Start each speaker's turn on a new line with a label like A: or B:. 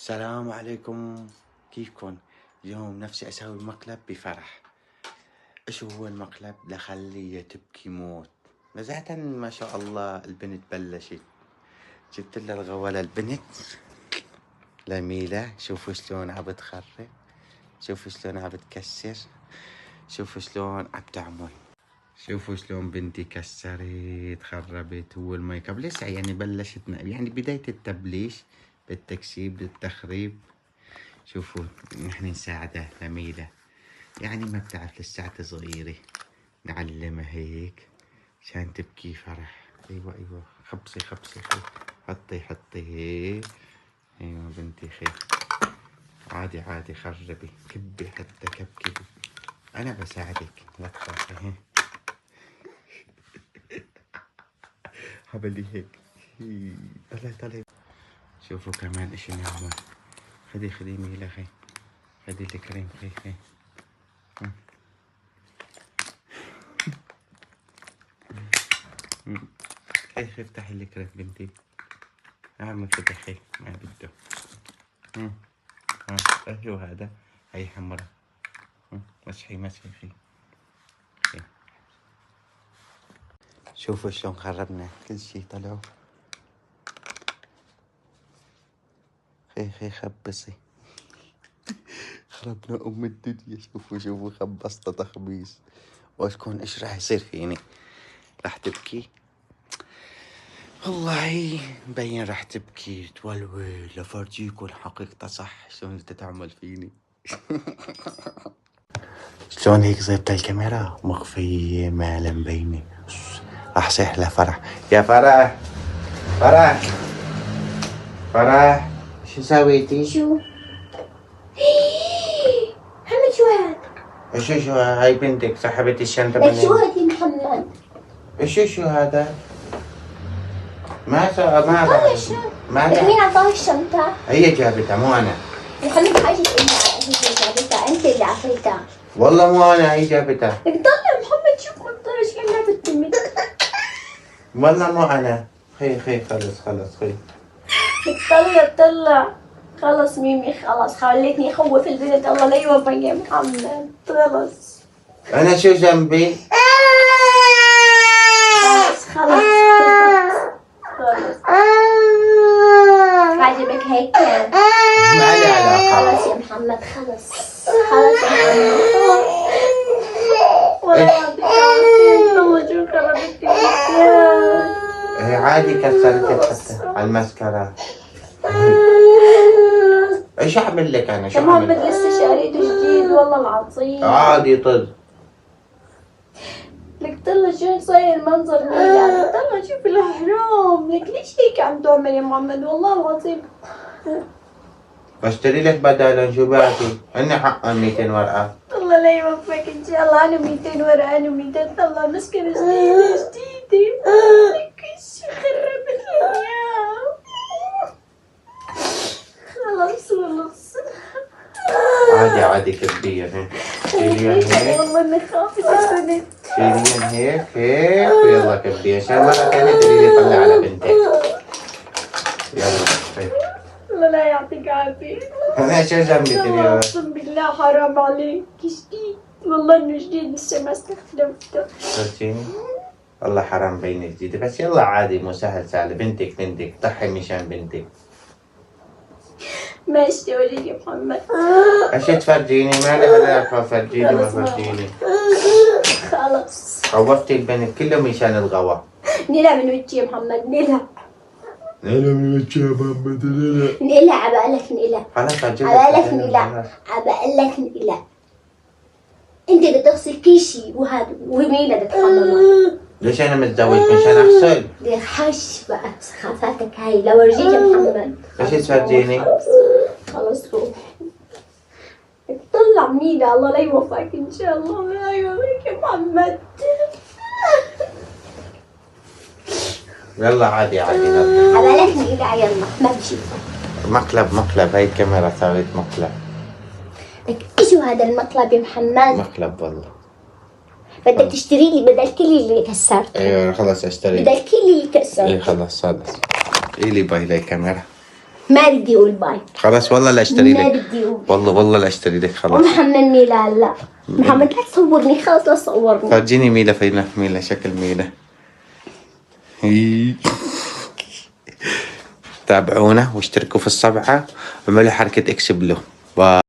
A: السلام عليكم، كيفكن؟ اليوم نفسي أسوي مقلب بفرح. إيش هو المقلب؟ لخليها تبكي موت. نزعة ما شاء الله البنت بلشت، جبت لها الغوالة البنت جميلة. شوفوا شلون عم بتخرب، شوفوا شلون عم بتكسر، شوفوا شلون عم تعمل، شوفوا شلون بنتي كسرت خربت. هو الميك اب لسه يعني بلشت، يعني بداية التبليش بالتكسير بالتخريب. شوفوا نحن نساعدها جميلة، يعني ما بتعرف لساعة صغيرة، نعلمها هيك عشان تبكي فرح. ايوه خبصي خبصي خي، حطي هيك. ايوه بنتي خي، عادي خربي كبي حتى كبكبي، انا بساعدك لا تخافي. هي حبلي هيك. طلعي. شوفوا كمان ايش نعمل. خدي ميلا خي، خدي الكريم خي. خي افتحي الكريم بنتي، اعمل كده خي ما بده. ايوه هذا، هي حمرا. مسحي خي. شوفوا شلون خربنا كل شي، طلعوا خي خبصي. خربنا ام الدنيا. شوفوا خبصت تخبيص. واشكون ايش راح يصير فيني؟ راح تبكي والله، مبين راح تبكي تولول. لفرجيكم حقيقته صح شلون انت تعمل فيني. شلون هيك زيت الكاميرا مخفية ما مبينة. راح صيح لفرح. يا فرح شو سويتي؟
B: شو؟ محمد شو هذا؟
A: شو هاي بنتك سحبت الشنطة
B: لك
A: مني.
B: شو هذا محمد؟
A: شو هذا؟ ما بعرف.
B: لك مين عطاه الشنطة؟
A: هي جابتها مو انا.
B: محمد حاجة هي جابتها، انت اللي عطيتها.
A: والله مو انا، هي جابتها.
B: لك طلع محمد، شوف مطرش كأنها بتمي.
A: والله مو انا. خي خلص خي.
B: لك طلع خلص ميمي، خلص خليتني اخوف البنت. الله لا يوفقك يا محمد. خلص
A: انا شو ذنبي؟
B: خلص عجبك هيك؟
A: ما لي علاقة.
B: خلص يا محمد، خلص يا محمد. والله يعطيك العافية. والله شو خربت الاشياء.
A: هي عادي كسرت حتى على المسكرة. ايش اعمل لك انا؟
B: يا محمد لسه شاريته جديد والله العظيم.
A: عادي طز.
B: لك طلع شو صاير المنظر ميلا. طلع شوف الحرام. لك ليش هيك عم تعمل يا محمد؟ والله العظيم
A: بشتري لك بدالا شو باقي؟ عندي حق 200 ورقة.
B: الله لا يوفقك ان شاء الله. انا 200 ورقة، انا 200. طلع مسكنة جديدة. لك ايش خربت لي اياه. خلص
A: عادي كبير. شيلين هيك،
B: والله اني خافت البنت.
A: شيلين هيك ويلا كبير عشان مرة ثانية تريدي تطلع على بنتك. يلا هيك.
B: الله لا يعطيك عافية.
A: انا شو ذنبي تريدي؟
B: اقسم بالله حرام عليك، جديد والله انه جديد لسه ما استخدمته.
A: شفتيني؟ والله حرام بين جديد، بس يلا عادي مو سهل. بنتك ضحي مشان بنتك.
B: ما اشتوي لي يا محمد.
A: ايش تفرجيني؟ ما لي علاقة، فرجيني ما فرجيني.
B: خلص
A: خوفتي البنت كله مشان الغوا.
B: نلعب من وجهي يا محمد، نلعب
A: من وجهي يا محمد.
B: نلعب عبالك نلعب.
A: خلاص
B: عبالك نلعب. انت بتغسل كل شيء وميلا بتحمل.
A: ليش انا متزوج مشان اغسل؟
B: دي حش بقى سخافاتك هاي. لو ورجيك يا محمد.
A: ايش تفرجيني؟
B: خلص روح طلع ميلا. الله لا يوفقك ان شاء الله. لا يوفقك يا محمد.
A: يلا عادي
B: عبالك نيلا يلا ما تجي.
A: مقلب هاي الكاميرا سويت مقلب.
B: لك ايش هذا المقلب يا محمد؟
A: مقلب والله.
B: بدك تشتري لي بدل كل اللي كسرت.
A: ايوه خلاص اشتري
B: بدل كل اللي كسرت.
A: ايه خلاص. ايه اللي باي لي كاميرا.
B: ما بدي اقول باي.
A: خلاص والله لا اشتري
B: ما
A: لك.
B: بدي اقول.
A: والله لا اشتري لك خلاص.
B: ومحمد ميلا لا. محمد لا تصورني خلاص لا تصورني.
A: فرجيني ميلا فينا ميلا شكل ميلا. تابعونا واشتركوا في الصفحة وعملوا حركة اكس بلو. باي.